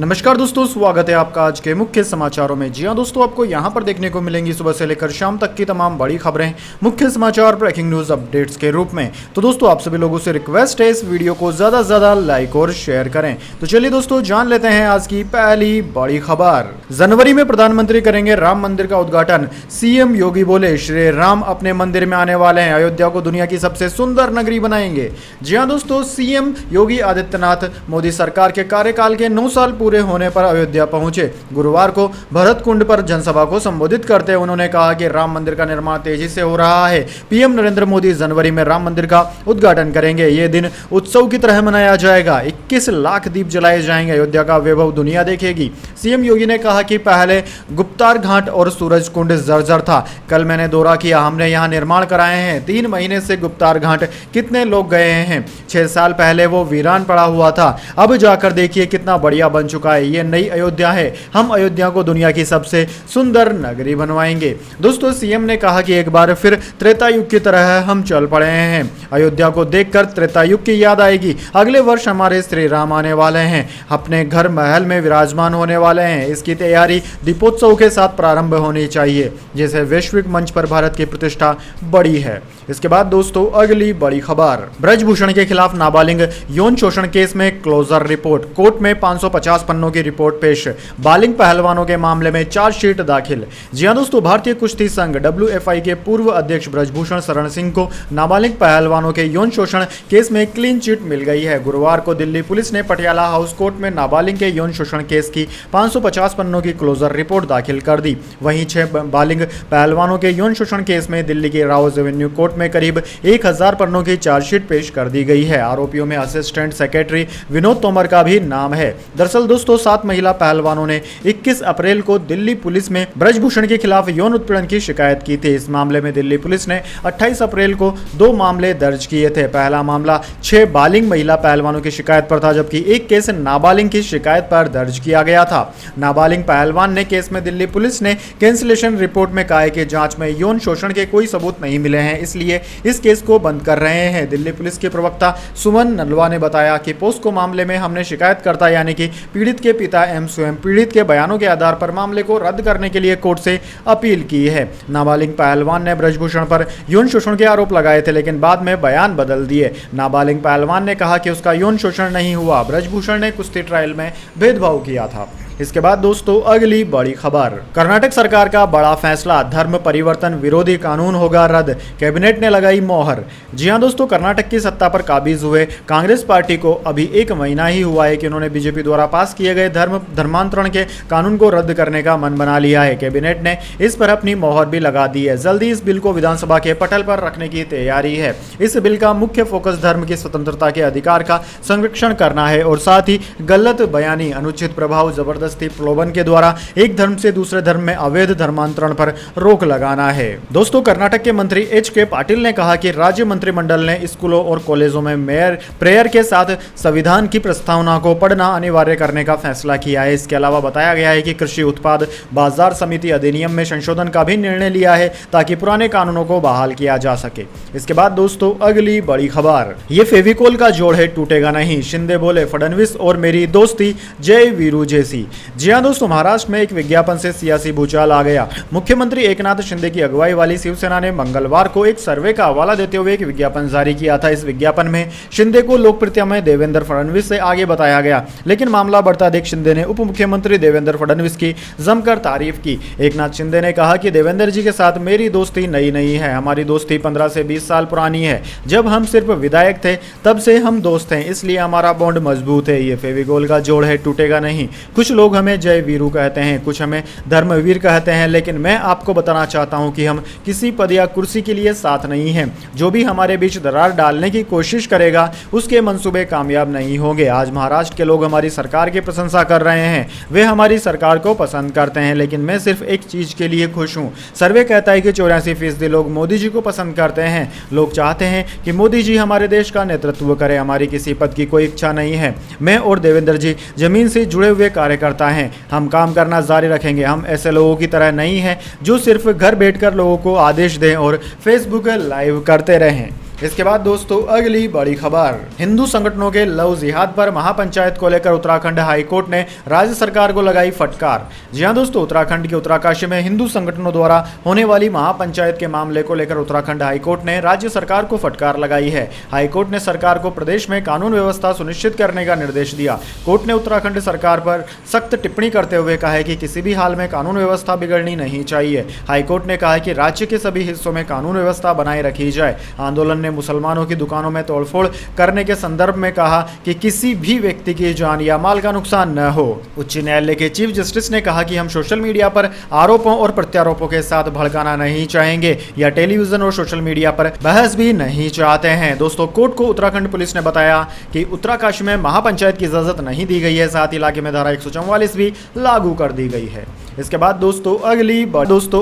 नमस्कार दोस्तों, स्वागत है आपका आज के मुख्य समाचारों में। जी हां दोस्तों, आपको यहां पर देखने को मिलेंगी सुबह से लेकर शाम तक की तमाम बड़ी खबरें, मुख्य समाचार, ब्रेकिंग न्यूज अपडेट्स के रूप में। तो दोस्तों, आप सभी लोगों से रिक्वेस्ट है इस वीडियो को ज़्यादा से ज़्यादा लाइक और शेयर करें। तो चलिए दोस्तों, जान लेते हैं आज की पहली बड़ी खबर। जनवरी में प्रधानमंत्री करेंगे राम मंदिर का उद्घाटन। सीएम योगी बोले, श्री राम अपने मंदिर में आने वाले हैं, अयोध्या को दुनिया की सबसे सुंदर नगरी बनाएंगे। जी हाँ दोस्तों, सीएम योगी आदित्यनाथ मोदी सरकार के कार्यकाल के 9 साल पूरे होने पर अयोध्या पहुंचे। गुरुवार को भरत कुंड पर जनसभा को संबोधित करते हुए उन्होंने कहा कि राम मंदिर का निर्माण तेजी से हो रहा है। पीएम नरेंद्र मोदी जनवरी में राम मंदिर का उद्घाटन करेंगे। ये दिन उत्सव की तरह मनाया जाएगा। 21 लाख दीप जलाए जाएंगे। अयोध्या का वैभव दुनिया देखेगी। सीएम योगी ने कहा कि पहले गुप्तार घाट और सूरज कुंड जर्जर था। कल मैंने दौरा किया, हमने यहाँ निर्माण कराए हैं। 3 महीने से गुप्तार घाट कितने लोग गए हैं। 6 साल पहले वो वीरान पड़ा हुआ था, अब जाकर देखिए कितना बढ़िया बन चुका है। ये नई अयोध्या है। हम अयोध्या को दुनिया की सबसे सुंदर नगरी बनवाएंगे। दोस्तों, सीएम ने कहा कि एक बार फिर त्रेता युग की तरह हम चल पड़े हैं। अयोध्या को देखकर त्रेता युग की याद आएगी। अगले वर्ष हमारे श्री राम आने वाले हैं, अपने घर महल में विराजमान होने वाले हैं। इसकी तैयारी दीपोत्सव के साथ प्रारंभ होनी चाहिए, जैसे वैश्विक मंच पर भारत की प्रतिष्ठा बड़ी है। इसके बाद दोस्तों, अगली बड़ी खबर। ब्रजभूषण के खिलाफ नाबालिग यौन शोषण केस में क्लोजर रिपोर्ट। कोर्ट में 550 पन्नों की रिपोर्ट पेश। बालिग पहलवानों के मामले में चार्जशीट दाखिल। जी हां दोस्तों, भारतीय कुश्ती संघ WFI के पूर्व अध्यक्ष ब्रजभूषण शरण सिंह को नाबालिग पहलवानों के यौन शोषण केस में क्लीन चिट मिल गई है। गुरुवार को दिल्ली पुलिस ने पटियाला हाउस कोर्ट में नाबालिग के यौन शोषण केस की 550 पन्नों की क्लोजर रिपोर्ट दाखिल कर दी। वहीं 6 बालिग पहलवानों के यौन शोषण केस में दिल्ली के राउज एवेन्यू कोर्ट में करीब 1000 पन्नों की चार्जशीट पेश कर दी गई है। आरोपियों में असिस्टेंट सेक्रेटरी विनोद तोमर का भी नाम है। दरअसल दोस्तों, 7 महिला पहलवानों ने 21 अप्रैल को दिल्ली पुलिस में ब्रजभूषण के खिलाफ यौन उत्पीड़न की शिकायत की थी। इस मामले में दिल्ली पुलिस ने 28 अप्रैल को 2 मामले दर्ज किए थे। पहला मामला 6 बालिग महिला पहलवानों की शिकायत पर था, जबकि एक केस नाबालिग की शिकायत पर दर्ज किया गया था। नाबालिग पहलवान ने केस में दिल्ली पुलिस ने कैंसिलेशन रिपोर्ट में कहा है कि जांच में यौन शोषण के कोई सबूत नहीं मिले हैं, इसलिए इस केस को बंद कर रहे हैं। दिल्ली पुलिस के प्रवक्ता सुमन नलवा ने बताया कि पोस्को मामले में हमने शिकायतकर्ता यानी कि पीड़ित के पिता एवं स्वयं पीड़ित के बयानों के आधार पर मामले को रद्द करने के लिए कोर्ट से अपील की है। नाबालिग पहलवान ने ब्रजभूषण पर यौन शोषण के आरोप लगाए थे, लेकिन बाद में बयान बदल दिए। नाबालिग पहलवान ने कहा कि उसका यौन शोषण नहीं हुआ। ब्रजभूषण ने कुश्ती ट्रायल में भेदभाव किया था। इसके बाद दोस्तों, अगली बड़ी खबर। कर्नाटक सरकार का बड़ा फैसला, धर्म परिवर्तन विरोधी कानून होगा रद्द, कैबिनेट ने लगाई मोहर। जी हां दोस्तों, कर्नाटक की सत्ता पर काबिज हुए कांग्रेस पार्टी को अभी 1 महीना ही हुआ है कि उन्होंने बीजेपी द्वारा पास किए गए धर्मांतरण के कानून को रद्द करने का मन बना लिया है। कैबिनेट ने इस पर अपनी मोहर भी लगा दी है। जल्दी इस बिल को विधानसभा के पटल पर रखने की तैयारी है। इस बिल का मुख्य फोकस धर्म की स्वतंत्रता के अधिकार का संरक्षण करना है और साथ ही गलत बयानी, अनुचित प्रभाव, जबरदस्ती प्रलोभन के द्वारा एक धर्म से दूसरे धर्म में अवैध धर्मांतरण पर रोक लगाना है। दोस्तों, कर्नाटक के मंत्री HK पाटिल ने कहा कि राज्य मंत्रिमंडल ने स्कूलों और कॉलेजों में प्रेयर के साथ संविधान की प्रस्तावना को पढ़ना अनिवार्य करने का फैसला किया है। इसके अलावा बताया गया है कि कृषि उत्पाद बाजार समिति अधिनियम में संशोधन का भी निर्णय लिया है ताकि पुराने कानूनों को बहाल किया जा सके। इसके बाद दोस्तों, अगली बड़ी खबर। ये फेविकोल का जोड़ है, टूटेगा नहीं। शिंदे बोले, फडणवीस और मेरी दोस्ती जय वीरू जैसी। जी हां दोस्तों, महाराष्ट्र में एक विज्ञापन से सियासी भूचाल आ गया। मुख्यमंत्री एकनाथ शिंदे की अगुवाई वाली शिवसेना ने मंगलवार को एक सर्वे का हवाला देते हुए एक विज्ञापन जारी किया था। इस विज्ञापन में शिंदे को लोकप्रियता में देवेंद्र फडणवीस से आगे बताया गया, लेकिन मामला बढ़ता देख शिंदे ने उप मुख्यमंत्री देवेंद्र फडणवीस की जमकर तारीफ की। एकनाथ शिंदे ने कहा कि देवेंद्र जी के साथ मेरी दोस्ती नई नहीं है, हमारी दोस्ती 15 से 20 साल पुरानी है। जब हम सिर्फ विधायक थे तब से हम दोस्त हैं, इसलिए हमारा बॉन्ड मजबूत है। ये फेविकोल का जोड़ है, टूटेगा नहीं। कुछ लोग हमें जय वीरू कहते हैं, कुछ हमें धर्मवीर कहते हैं, लेकिन मैं आपको बताना चाहता हूं कि हम किसी पद या कुर्सी के लिए साथ नहीं हैं। जो भी हमारे बीच दरार डालने की कोशिश करेगा उसके मंसूबे कामयाब नहीं होंगे। आज महाराष्ट्र के लोग हमारी सरकार की प्रशंसा कर रहे हैं, वे हमारी सरकार को पसंद करते हैं, लेकिन मैं सिर्फ एक चीज के लिए खुश हूं। सर्वे कहता है कि 84% लोग मोदी जी को पसंद करते हैं। लोग चाहते हैं कि मोदी जी हमारे देश का नेतृत्व करें। हमारी किसी पद की कोई इच्छा नहीं है। मैं और देवेंद्र जी जमीन से जुड़े हुए कार्यकर्ता हैं। हम काम करना जारी रखेंगे। हम ऐसे लोगों की तरह नहीं हैं जो सिर्फ घर बैठकर लोगों को आदेश दें और फेसबुक लाइव करते रहें। इसके बाद दोस्तों अगली बड़ी खबर, हिंदू संगठनों के लव जिहाद पर महापंचायत को लेकर उत्तराखंड हाईकोर्ट ने राज्य सरकार को लगाई फटकार। जी हां दोस्तों, उत्तराखंड के उत्तरकाशी में हिंदू संगठनों द्वारा होने वाली महापंचायत के मामले को लेकर उत्तराखंड हाईकोर्ट ने राज्य सरकार को फटकार लगाई है। हाईकोर्ट ने सरकार को प्रदेश में कानून व्यवस्था सुनिश्चित करने का निर्देश दिया। कोर्ट ने उत्तराखंड सरकार पर सख्त टिप्पणी करते हुए कहा है कि किसी भी हाल में कानून व्यवस्था बिगड़नी नहीं चाहिए। हाईकोर्ट ने कहा है कि राज्य के सभी हिस्सों में कानून व्यवस्था बनाए रखी जाए। आंदोलन ने मुसलमानों की दुकानों में तोड़फोड़ करने के संदर्भ में कहा कि किसी भी व्यक्ति की जान या माल का नुकसान न हो। उच्च न्यायालय के चीफ जस्टिस ने कहा कि हम सोशल मीडिया पर आरोपों और प्रत्यारोपों के साथ भड़काना नहीं चाहेंगे या टेलीविजन और सोशल मीडिया पर बहस भी नहीं चाहते हैं। दोस्तों, कोर्ट को उत्तराखंड पुलिस ने बताया कि उत्तराकाशी में महापंचायत की इजाजत नहीं दी गई है, साथ ही इलाके में धारा 144 भी लागू कर दी गई है। इसके बाद दोस्तों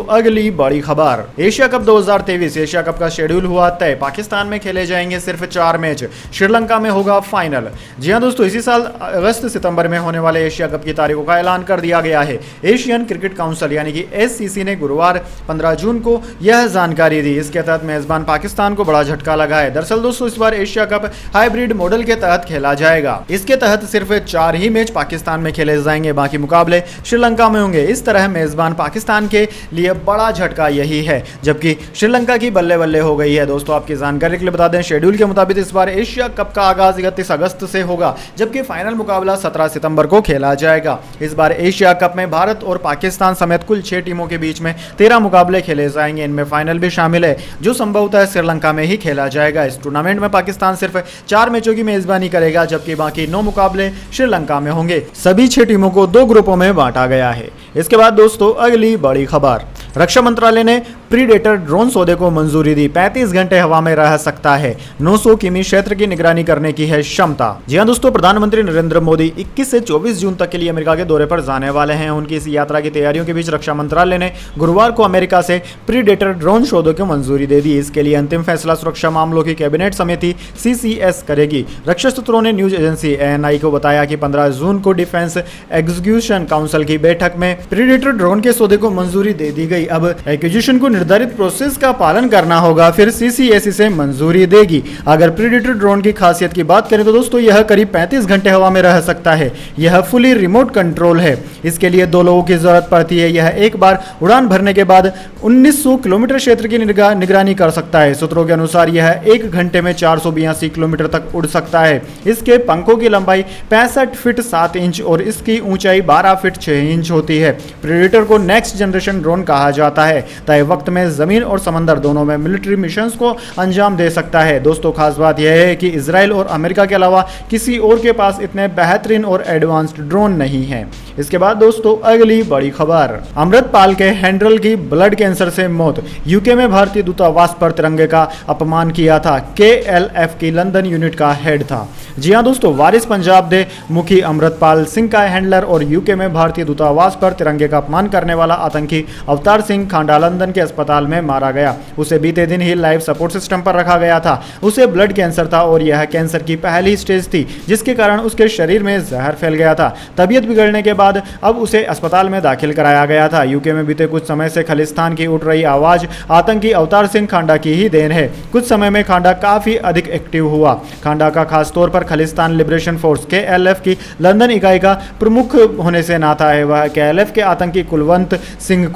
अगली बड़ी खबर, एशिया कप 2023 एशिया कप का शेड्यूल हुआ तय। पाकिस्तान में खेले जाएंगे सिर्फ 4 मैच, श्रीलंका में होगा फाइनल। जी हां दोस्तों, इसी साल अगस्त सितंबर में होने वाले एशिया कप की तारीखों का ऐलान कर दिया गया है। एशियन क्रिकेट काउंसिल यानी कि एससीसी ने गुरुवार 15 जून को यह जानकारी दी। इसके तहत मेजबान पाकिस्तान को बड़ा झटका लगा है। दरअसल दोस्तों, इस बार एशिया कप हाइब्रिड मॉडल के तहत खेला जाएगा। इसके तहत सिर्फ 4 ही मैच पाकिस्तान में खेले जाएंगे, बाकी मुकाबले श्रीलंका में होंगे। इस तरह मेजबान पाकिस्तान के लिए बड़ा झटका यही है, जबकि श्रीलंका की बल्ले बल्ले हो गई है। दोस्तों, आपकी जानकारी के लिए बता दें, शेड्यूल के मुताबिक इस बार एशिया कप का आगाज 31 अगस्त से होगा, जबकि फाइनल मुकाबला 17 सितंबर को खेला जाएगा। इस बार एशिया कप में भारत और पाकिस्तान समेत कुल 6 टीमों के बीच में 13 मुकाबले खेले जाएंगे। इनमें फाइनल भी शामिल है, जो संभवतः श्रीलंका में ही खेला जाएगा। इस टूर्नामेंट में पाकिस्तान सिर्फ 4 मैचों की मेजबानी करेगा, जबकि बाकी 9 मुकाबले श्रीलंका में होंगे। सभी 6 टीमों को 2 ग्रुपों में बांटा गया है। इसके बाद दोस्तों अगली बड़ी खबर, रक्षा मंत्रालय ने प्रीडेटर ड्रोन सौदे को मंजूरी दी। 35 घंटे हवा में रह सकता है, 900 किमी क्षेत्र की निगरानी करने की है क्षमता। जी हां दोस्तों, प्रधानमंत्री नरेंद्र मोदी 21 से 24 जून तक के लिए अमेरिका के दौरे पर जाने वाले हैं। उनकी इस यात्रा की तैयारियों के बीच रक्षा मंत्रालय ने गुरुवार को अमेरिका से प्रीडेटर ड्रोन सौदे को मंजूरी दे दी। इसके लिए अंतिम फैसला सुरक्षा मामलों की कैबिनेट समिति CCS करेगी। रक्षा सूत्रों ने न्यूज एजेंसी ANI को बताया कि 15 जून को डिफेंस एग्जीक्यूशन काउंसिल की बैठक में प्रीडेटर ड्रोन के सौदे को मंजूरी दे दी गई। अब एक्विजिशन को निर्धारित प्रोसेस का पालन करना होगा, फिर CCS इसे मंजूरी देगी। अगर प्रीडेटर ड्रोन की खासियत की बात करें तो दोस्तों, यह करीब 35 घंटे हवा में रह सकता है। यह फुली रिमोट कंट्रोल है। इसके लिए 2 लोगों की जरूरत पड़ती है। यह एक बार उड़ान भरने के बाद 1900 किलोमीटर क्षेत्र की निगरानी कर सकता है। सूत्रों के अनुसार यह 1 घंटे में 482 किलोमीटर तक उड़ सकता है। इसके पंखों की लंबाई 65 फीट 7 इंच और इसकी ऊंचाई 12 फीट 6 इंच होती है। प्रेडेटर को नेक्स्ट जनरेशन ड्रोन कहा जाता है। तय वक्त में जमीन और समंदर दोनों में मिलिट्री मिशंस को अंजाम दे सकता है। दोस्तों, खास बात यह है कि इजराइल और अमेरिका के अलावा किसी और के पास इतने बेहतरीन और एडवांस्ड ड्रोन नहीं है। इसके बाद दोस्तों अगली बड़ी खबर, अमृतपाल के हैंडल की ब्लड कैंसर से मौत। यूके में भारतीय दूतावास पर तिरंगे का अपमान किया था। KLF की लंदन यूनिट का हेड था। जी हां दोस्तों, वारिस पंजाब दे मुखी अमृतपाल सिंह का हैंडलर और यूके में भारतीय दूतावास पर तिरंगे का अपमान करने वाला आतंकी अवतार सिंह खांडा लंदन के अस्पताल में मारा गया। उसे बीते दिन ही लाइफ सपोर्ट सिस्टम पर रखा गया था। उसे ब्लड कैंसर था और यह कैंसर की पहली स्टेज थी, जिसके कारण उसके शरीर में जहर फैल गया था। तबीयत बिगड़ने के बाद अब उसे अस्पताल में दाखिल कराया गया था। यूके में बीते कुछ समय से खालिस्तान की उठ रही आवाज आतंकी अवतार सिंह खांडा की ही देन है। कुछ समय में खांडा काफी अधिक एक्टिव हुआ। खांडा का खास तौर पर खालिस्तान लिबरेशन फोर्स KLF की लंदन इकाई का प्रमुख होने से नाता है। वह KLF के आतंकी कुलवंत सिंह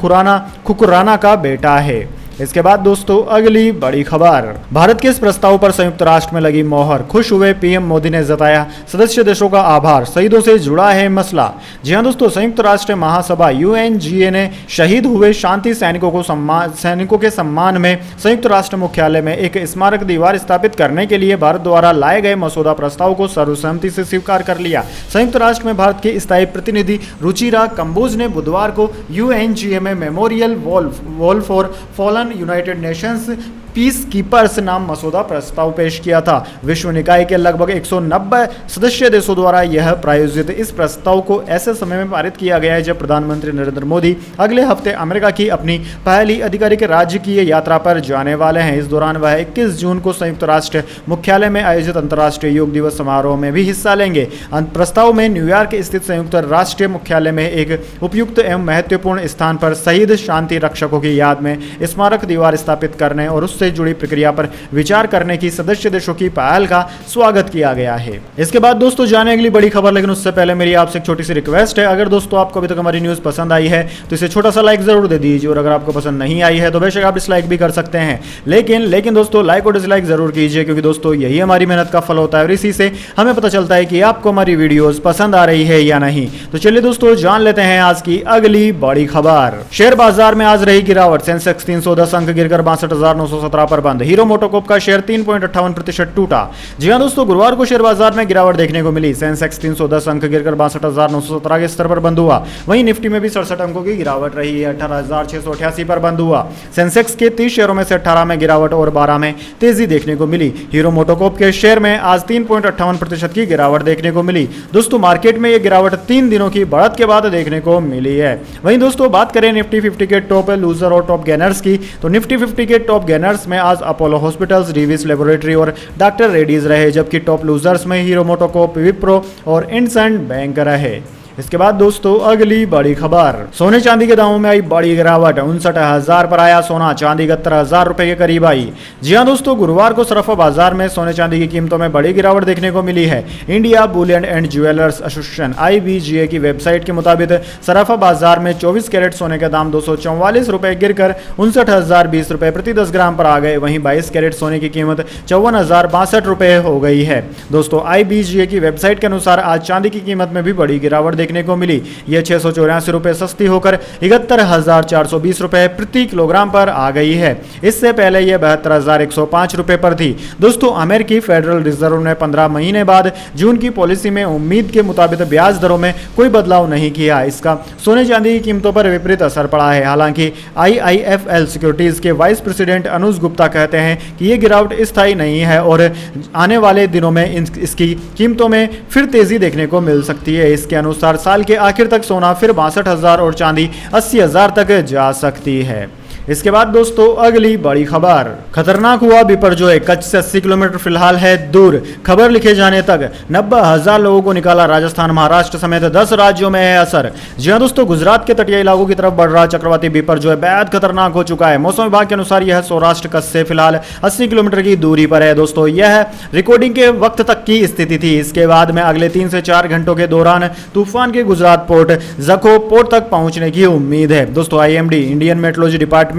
खुराना का बेटा है। इसके बाद दोस्तों अगली बड़ी खबर, भारत के इस प्रस्ताव पर संयुक्त राष्ट्र में लगी मोहर। खुश हुए PM मोदी ने जताया सदस्य देशों का आभार। शहीदों से जुड़ा है मसला। जी हां दोस्तों, संयुक्त राष्ट्र महासभा UNGA ने शहीद हुए शांति सैनिकों के सम्मान में संयुक्त राष्ट्र मुख्यालय में एक स्मारक दीवार स्थापित करने के लिए भारत द्वारा लाए गए मसौदा प्रस्ताव को सर्वसम्मति से स्वीकार कर लिया। संयुक्त राष्ट्र में भारत के स्थायी प्रतिनिधि रुचिरा कंबोज ने बुधवार को UNGA में memorial wall for fallen United Nations peace keepers नाम मसौदा प्रस्ताव पेश किया था। विश्व निकाय के लगभग 190 सदस्य देशों द्वारा यह प्रायोजित इस प्रस्ताव को ऐसे समय में पारित किया गया है जब प्रधानमंत्री नरेंद्र मोदी अगले हफ्ते अमेरिका की अपनी पहली आधिकारिक राजकीय यात्रा पर जाने वाले हैं। इस दौरान वह 21 जून को संयुक्त राष्ट्र मुख्यालय में आयोजित अंतर्राष्ट्रीय योग दिवस समारोह में भी हिस्सा लेंगे। प्रस्ताव में न्यूयॉर्क स्थित संयुक्त राष्ट्र मुख्यालय में एक उपयुक्त एवं महत्वपूर्ण स्थान पर शहीद शांति रक्षकों की याद में स्मारक दीवार स्थापित करने और से जुड़ी प्रक्रिया पर विचार करने की सदस्य देशों की पहल का स्वागत किया गया है। इसके बाद दोस्तों जाने अगली बड़ी खबर, लेकिन उससे पहले मेरी आपसे एक छोटी सी रिक्वेस्ट है, अगर दोस्तों आपको अभी तक हमारी न्यूज पसंद आई है तो इसे छोटा सा लाइक जरूर दे दीजिए, और अगर आपको पसंद नहीं आई है तो बेशक आप डिसलाइक भी कर सकते हैं, लेकिन दोस्तों लाइक और डिसलाइक जरूर कीजिए, क्योंकि दोस्तों यही हमारी मेहनत का फल होता है और इसी से हमें पता चलता है कि आपको हमारी वीडियोस पसंद आ रही है या नहीं। तो चलिए दोस्तों जान लेते हैं आज की अगली बड़ी खबर। शेयर बाजार में आज रही गिरावट, सेंसेक्स 310 अंक गिरकर 62,917 पर बंद। हीरो मोटोकॉर्प का शेयर 3.58% टूटा। जी हां दोस्तों, गुरुवार को शेयर बाजार में गिरावट देखने को मिली। सेंसेक्स 310 अंक गिरकर 62,917 के स्तर पर बंद हुआ। वहीं निफ्टी में भी 67 अंकों की गिरावट रही है, 18,688 पर बंद हुआ। सेंसेक्स के 30 शेयरों में से 18 में गिरावट और 12 में तेजी देखने को मिली। हीरो मोटोकॉर्प के शेयर में आज 3.58% की गिरावट देखने को मिली। दोस्तों मार्केट में यह गिरावट 3 दिनों की बढ़त के बाद देखने को मिली है। वहीं दोस्तों बात करें निफ्टी 50 के टॉप लूजर और टॉप गेनर्स की, तो निफ्टी 50 के टॉप गेनर्स में आज अपोलो हॉस्पिटल्स, डीवीस लेबोरेटरी और डॉक्टर रेड्डीज रहे, जबकि टॉप लूजर्स में हीरो मोटोकॉर्प, विप्रो और इंडसइंड बैंक रहे। इसके बाद दोस्तों अगली बड़ी खबर, सोने चांदी के दामों में आई बड़ी गिरावट, 59,000 पर आया सोना, चांदी 71,000 रुपए के करीब आई। जी हां दोस्तों, गुरुवार को सराफा बाजार में सोने चांदी की कीमतों में बड़ी गिरावट देखने को मिली है। India Boolean and jewellers association IBGA की वेबसाइट के मुताबिक सराफा बाजार में 24 कैरेट सोने के दाम 244 रुपए गिरकर 59,020 रुपए प्रति 10 ग्राम पर आ गए। वहीं 22 कैरेट सोने की कीमत 54,062 रुपए हो गई है। दोस्तों IBGA की वेबसाइट के अनुसार आज चांदी की कीमत में भी बड़ी गिरावट देखने को मिली। यह 684 रुपए सस्ती होकर 71,420 रुपए प्रति किलोग्राम पर आ गई है। इससे पहले यह 72,105 रुपए पर थी। दोस्तों अमेरिकी फेडरल रिजर्व ने 15 महीने बाद जून की पॉलिसी में उम्मीद के मुताबिक ब्याज दरों में कोई बदलाव नहीं किया। इसका सोने चांदी की कीमतों पर विपरीत असर पड़ा है। हालांकि IIFL सिक्योरिटीज के वाइस प्रेसिडेंट अनुज गुप्ता कहते हैं कि यह गिरावट स्थायी नहीं है और आने वाले दिनों में इसकी कीमतों में फिर तेजी देखने को मिल सकती है। इसके अनुसार साल के आखिर तक सोना फिर 62,000 और चांदी 80,000 तक जा सकती है। इसके बाद दोस्तों अगली बड़ी खबर, खतरनाक हुआ बिपरजॉय, कच्छ से 80 किलोमीटर फिलहाल है दूर। खबर लिखे जाने तक 90,000 लोगों को निकाला। राजस्थान, महाराष्ट्र समेत 10 राज्यों में है असर। जी हां दोस्तों, गुजरात के तटीय इलाकों की तरफ बढ़ रहा चक्रवाती बिपरजॉय बेहद खतरनाक हो चुका है। मौसम विभाग के अनुसार यह सौराष्ट्र कच्छ से फिलहाल 80 किलोमीटर की दूरी पर है। दोस्तों यह रिकॉर्डिंग के वक्त तक की स्थिति थी। इसके बाद में अगले 3 से 4 घंटों के दौरान तूफान के गुजरात पोर्ट जखो पोर्ट तक पहुंचने की उम्मीद है। दोस्तों IMD इंडियन मेट्रोलॉजी डिपार्टमेंट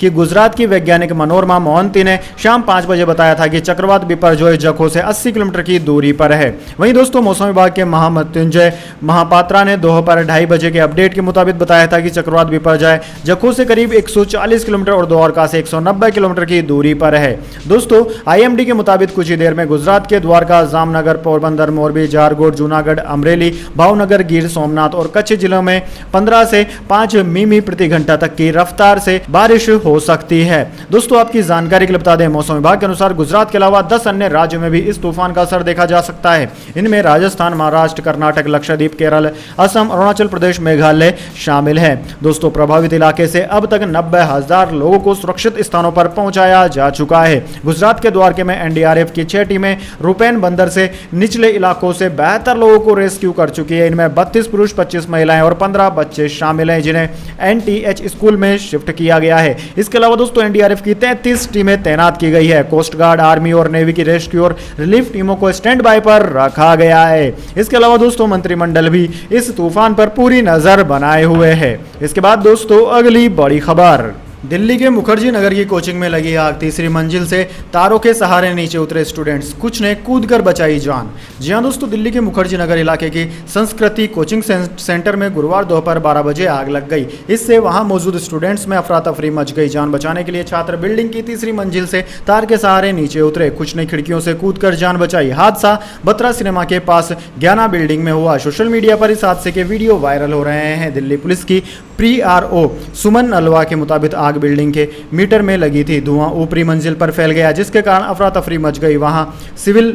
की गुजरात की वैज्ञानिक मनोरमा मोहंती ने शाम 5 बजे बताया था कि चक्रवात बिपरजॉय जखो से 80 किलोमीटर की दूरी पर है। वहीं दोस्तों मौसम विभाग के महामृत्युंजय महापात्रा ने दोपहर 2:30 बजे के अपडेट के मुताबिक बताया था कि चक्रवात बिपरजॉय जखो से करीब 140 किलोमीटर और द्वारका से 190 किलोमीटर की दूरी पर है। दोस्तों IMD के मुताबिक कुछ ही देर में गुजरात के द्वारका, जामनगर, पोरबंदर, मोरबी, जारगोट, जूनागढ़, अमरेली, भावनगर, गिर सोमनाथ और कच्छ जिलों में 15 से 5 मिमी प्रति घंटा तक की रफ्तार से बारिश हो सकती है। दोस्तों आपकी जानकारी के लिए बता दें, मौसम विभाग के अनुसार गुजरात के अलावा 10 अन्य राज्यों में भी इस तूफान का असर देखा जा सकता है। इनमें राजस्थान, महाराष्ट्र, कर्नाटक, लक्षद्वीप, केरल, असम, अरुणाचल प्रदेश, मेघालय शामिल है। दोस्तों प्रभावित इलाके से अब तक 90,000 लोगों को सुरक्षित स्थानों पर पहुंचाया जा चुका है। गुजरात के द्वारके में NDRF की 6 टीमें रुपैन बंदर से निचले इलाकों से 72 लोगों को रेस्क्यू कर चुकी है। इनमें 32 पुरुष, 25 महिलाएं और 15 बच्चे शामिल हैं, जिन्हें NTH स्कूल में शिफ्ट किया गया है। इसके अलावा दोस्तों NDRF की 33 टीमें तैनात की गई है। कोस्ट गार्ड, आर्मी और नेवी की रेस्क्यू और रिलीफ टीमों को स्टैंड बाय पर रखा गया है। इसके अलावा दोस्तों मंत्रिमंडल भी इस तूफान पर पूरी नजर बनाए हुए है। इसके बाद दोस्तों अगली बड़ी खबर, दिल्ली के मुखर्जी नगर की कोचिंग में लगी आग, तीसरी मंजिल से तारों के सहारे नीचे उतरे स्टूडेंट्स, कुछ ने कूदकर बचाई जान। जी हां दोस्तों, दिल्ली के मुखर्जी नगर इलाके की संस्कृति कोचिंग सेंटर में गुरुवार दोपहर 12 बजे आग लग गई। इससे वहां मौजूद स्टूडेंट्स में अफरा तफरी मच गई। जान बचाने के लिए छात्र बिल्डिंग की तीसरी मंजिल से तार के सहारे नीचे उतरे, कुछ ने खिड़कियों से कूदकर जान बचाई। हादसा बत्रा सिनेमा के पास ज्ञाना बिल्डिंग में हुआ। सोशल मीडिया पर इस हादसे के वीडियो वायरल हो रहे हैं। दिल्ली पुलिस की PRO सुमन नलवा के मुताबिक आग बिल्डिंग के मीटर में लगी थी। धुआं ऊपरी मंजिल पर फैल गया, जिसके कारण अफरा तफरी मच गई। वहां सिविल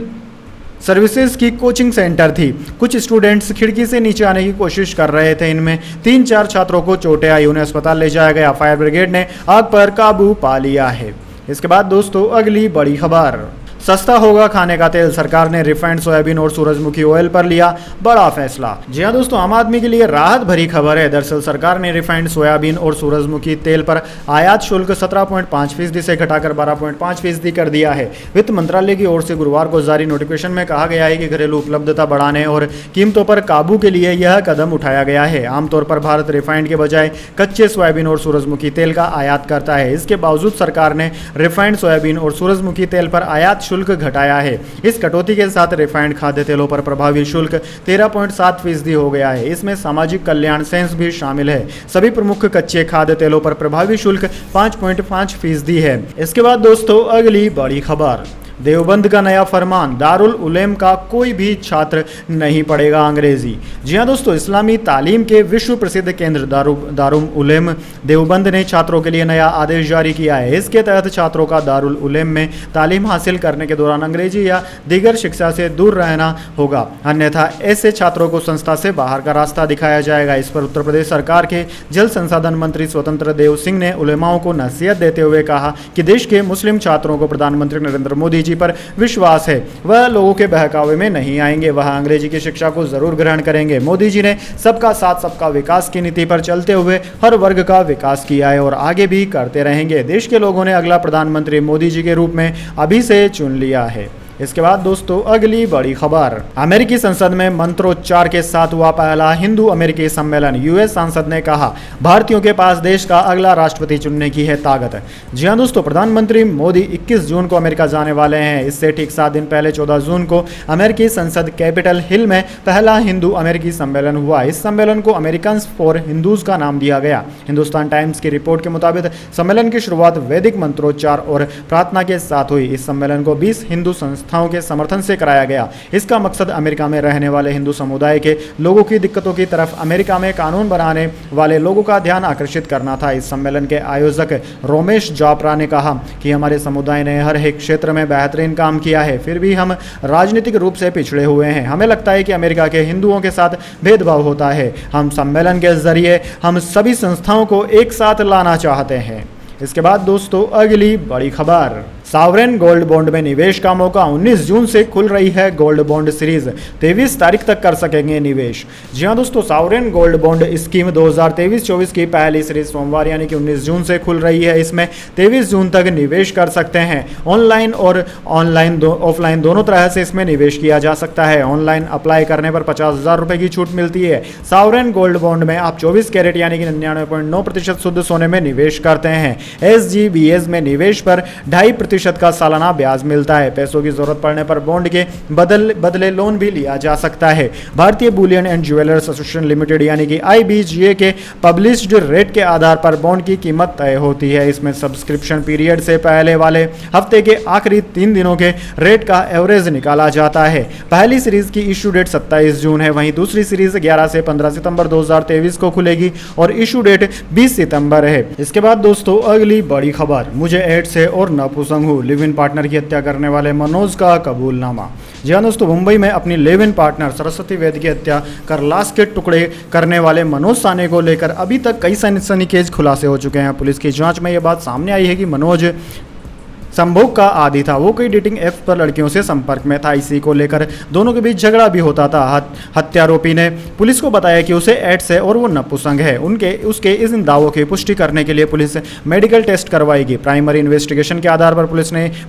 सर्विसेज की कोचिंग सेंटर थी। कुछ स्टूडेंट्स खिड़की से नीचे आने की कोशिश कर रहे थे। इनमें 3-4 छात्रों को चोटें आई, उन्हें अस्पताल ले जाया गया। फायर ब्रिगेड ने आग पर काबू पा लिया है। इसके बाद दोस्तों अगली बड़ी खबर, सस्ता होगा खाने का तेल, सरकार ने रिफाइंड सोयाबीन और सूरजमुखी ऑयल पर लिया बड़ा फैसला। जी हां दोस्तों, आम आदमी के लिए राहत भरी खबर है। दरअसल सरकार ने रिफाइंड सोयाबीन और सूरजमुखी तेल पर आयात शुल्क 17.5% से घटाकर 12.5% कर दिया है। वित्त मंत्रालय की ओर से गुरुवार को जारी नोटिफिकेशन में कहा गया है कि घरेलू उपलब्धता बढ़ाने और कीमतों पर काबू के लिए यह कदम उठाया गया है। आमतौर पर भारत रिफाइंड के बजाय कच्चे सोयाबीन और सूरजमुखी तेल का आयात करता है। इसके बावजूद सरकार ने रिफाइंड सोयाबीन और सूरजमुखी तेल पर आयात शुल्क घटाया है। इस कटौती के साथ रिफाइंड खाद्य तेलों पर प्रभावी शुल्क 13.7% हो गया है। इसमें सामाजिक कल्याण सेस भी शामिल है। सभी प्रमुख कच्चे खाद्य तेलों पर प्रभावी शुल्क 5.5% है। इसके बाद दोस्तों अगली बड़ी खबर, देवबंद का नया फरमान, दारुल उलेम का कोई भी छात्र नहीं पढ़ेगा अंग्रेजी। जी हां दोस्तों, इस्लामी तालीम के विश्व प्रसिद्ध केंद्र दारुल उलेम देवबंद ने छात्रों के लिए नया आदेश जारी किया है। इसके तहत छात्रों का दारुल उलेम में तालीम हासिल करने के दौरान अंग्रेजी या दीगर शिक्षा से दूर रहना होगा, अन्यथा ऐसे छात्रों को संस्था से बाहर का रास्ता दिखाया जाएगा। इस पर उत्तर प्रदेश सरकार के जल संसाधन मंत्री स्वतंत्र देव सिंह ने उलेमाओं को नसीहत देते हुए कहा कि देश के मुस्लिम छात्रों को प्रधानमंत्री नरेंद्र मोदी पर विश्वास है, वह लोगों के बहकावे में नहीं आएंगे, वह अंग्रेजी की शिक्षा को जरूर ग्रहण करेंगे। मोदी जी ने सबका साथ सबका विकास की नीति पर चलते हुए हर वर्ग का विकास किया है और आगे भी करते रहेंगे। देश के लोगों ने अगला प्रधानमंत्री मोदी जी के रूप में अभी से चुन लिया है। इसके बाद दोस्तों अगली बड़ी खबर, अमेरिकी संसद में मंत्रोच्चार के साथ हुआ पहला हिंदू अमेरिकी सम्मेलन। यूएस सांसद ने कहा, भारतीयों के पास देश का अगला राष्ट्रपति चुनने की है ताकत। जी हां दोस्तों, प्रधानमंत्री मोदी 21 जून को अमेरिका जाने वाले हैं। इससे ठीक 7 दिन पहले 14 जून को अमेरिकी संसद कैपिटल हिल में पहला हिंदू अमेरिकी सम्मेलन हुआ। इस सम्मेलन को अमेरिकन फॉर हिंदूज का नाम दिया गया। हिंदुस्तान टाइम्स की रिपोर्ट के मुताबिक सम्मेलन की शुरुआत वैदिक मंत्रोच्चार और प्रार्थना के साथ हुई। इस सम्मेलन को 20 हिंदू संस्थाओं के समर्थन से कराया गया। इसका मकसद अमेरिका में रहने वाले हिंदू समुदाय के लोगों की दिक्कतों की तरफ अमेरिका में कानून बनाने वाले लोगों का ध्यान आकर्षित करना था। इस सम्मेलन के आयोजक रोमेश जापरा ने कहा कि हमारे समुदाय ने हर एक क्षेत्र में बेहतरीन काम किया है, फिर भी हम राजनीतिक रूप से पिछड़े हुए हैं। हमें लगता है कि अमेरिका के हिंदुओं के साथ भेदभाव होता है। हम सम्मेलन के जरिए हम सभी संस्थाओं को एक साथ लाना चाहते हैं। इसके बाद दोस्तों अगली बड़ी खबर, सॉवरेन गोल्ड बॉन्ड में निवेश का मौका। 19 जून से खुल रही है गोल्ड बॉन्ड सीरीज, 23 तारीख तक कर सकेंगे निवेश। जी हां दोस्तों, सॉवरेन गोल्ड बॉन्ड स्कीम 2023-24 की पहली सीरीज सोमवार यानी कि 19 जून से खुल रही है। इसमें 23 जून तक निवेश कर सकते हैं। ऑनलाइन और ऑफलाइन दोनों तरह से इसमें निवेश किया जा सकता है। ऑनलाइन अप्लाई करने पर 50,000 रुपए की छूट मिलती है। सॉवरेन गोल्ड बॉन्ड में आप 24 कैरेट यानी कि 99.9% शुद्ध सोने में निवेश करते हैं। SGBS में निवेश पर 2.5% का सालाना ब्याज मिलता है। पैसों की जरूरत पड़ने पर बॉन्ड के बदले लोन भी लिया जा सकता है। भारतीय Boolean and jewellers association limited यानी कि IBGA के पब्लिश्ड रेट के आधार पर बॉन्ड की कीमत तय होती है। इसमें सब्सक्रिप्शन पीरियड से पहले वाले हफ्ते के आखिरी 3 दिनों के रेट का एवरेज निकाला जाता है। पहली सीरीज की इशू डेट 27 जून है, वहीं दूसरी सीरीज 11 से 15 सितंबर 2023 को खुलेगी और इशू डेट 20 सितंबर है। इसके बाद दोस्तों अगली बड़ी खबर, मुझे एड्स है और नपुंसक हूं, लिव इन पार्टनर की हत्या करने वाले मनोज का कबूलनामा। जी हां दोस्तों, मुंबई में अपनी लिव इन पार्टनर सरस्वती वैद्य की हत्या कर लाश के टुकड़े करने वाले मनोज साने को लेकर अभी तक कई सनसनीखेज खुलासे हो चुके हैं। पुलिस की जांच में यह बात सामने आई है कि मनोज संभोग का आदी था। वो कई डेटिंग ऐप पर लड़कियों से संपर्क में था। इसी को लेकर दोनों के बीच झगड़ा भी होता था। हत्यारोपी ने पुलिस को बताया कि उसे एड्स है और वो नपुंसक है। उसके इस दावों की पुष्टि करने के लिए पुलिस मेडिकल टेस्ट करवाएगी। प्राइमरी इन्वेस्टिगेशन के आधार पर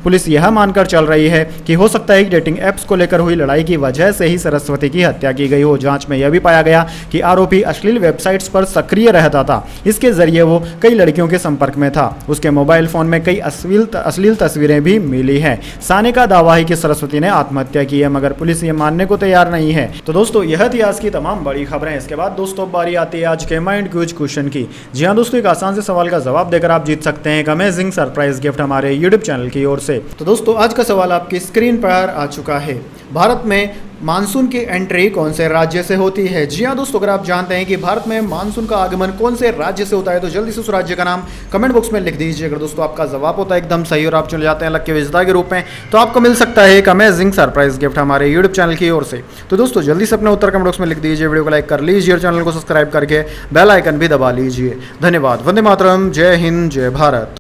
पुलिस यह मानकर चल रही है कि हो सकता है कि डेटिंग ऐप्स को लेकर हुई लड़ाई की वजह से ही सरस्वती की हत्या की गई हो। जांच में यह भी पाया गया कि आरोपी अश्लील वेबसाइट्स पर सक्रिय रहता था। इसके जरिए वो कई लड़कियों के संपर्क में था। उसके मोबाइल फोन में कई अश्लील तस्वीरें भी मिली हैं। साने का दावा है कि सरस्वती ने आत्महत्या की है, मगर पुलिस ये मानने को तैयार नहीं है। तो दोस्तों यह थी आज की तमाम बड़ी खबरें। इसके बाद दोस्तों बारी आती है आज के माइंड क्विज क्वेश्चन की। जी हाँ दोस्तों, एक आसान से सवाल का जवाब देकर आप जीत सकते हैं एक अमेजिंग सरप्राइज गिफ्ट हमारे यूट्यूब चैनल की ओर से। तो दोस्तों आज का सवाल आपकी स्क्रीन पर आ चुका है। भारत में मानसून की एंट्री कौन से राज्य से होती है? जी हाँ दोस्तों, अगर आप जानते हैं कि भारत में मानसून का आगमन कौन से राज्य से होता है तो जल्दी से उस राज्य का नाम कमेंट बॉक्स में लिख दीजिए। अगर दोस्तों आपका जवाब होता है एकदम सही और आप चले जाते हैं लक के विजेता के रूप में, तो आपको मिल सकता है एक अमेजिंग सरप्राइज गिफ्ट हमारे यूट्यूब चैनल की ओर से। तो दोस्तों जल्दी से अपने उत्तर कमेंट बॉक्स में लिख दीजिए, वीडियो को लाइक कर लीजिए और चैनल को सब्सक्राइब करके बेल आइकन भी दबा लीजिए। धन्यवाद। वंदे मातरम। जय हिंद, जय भारत।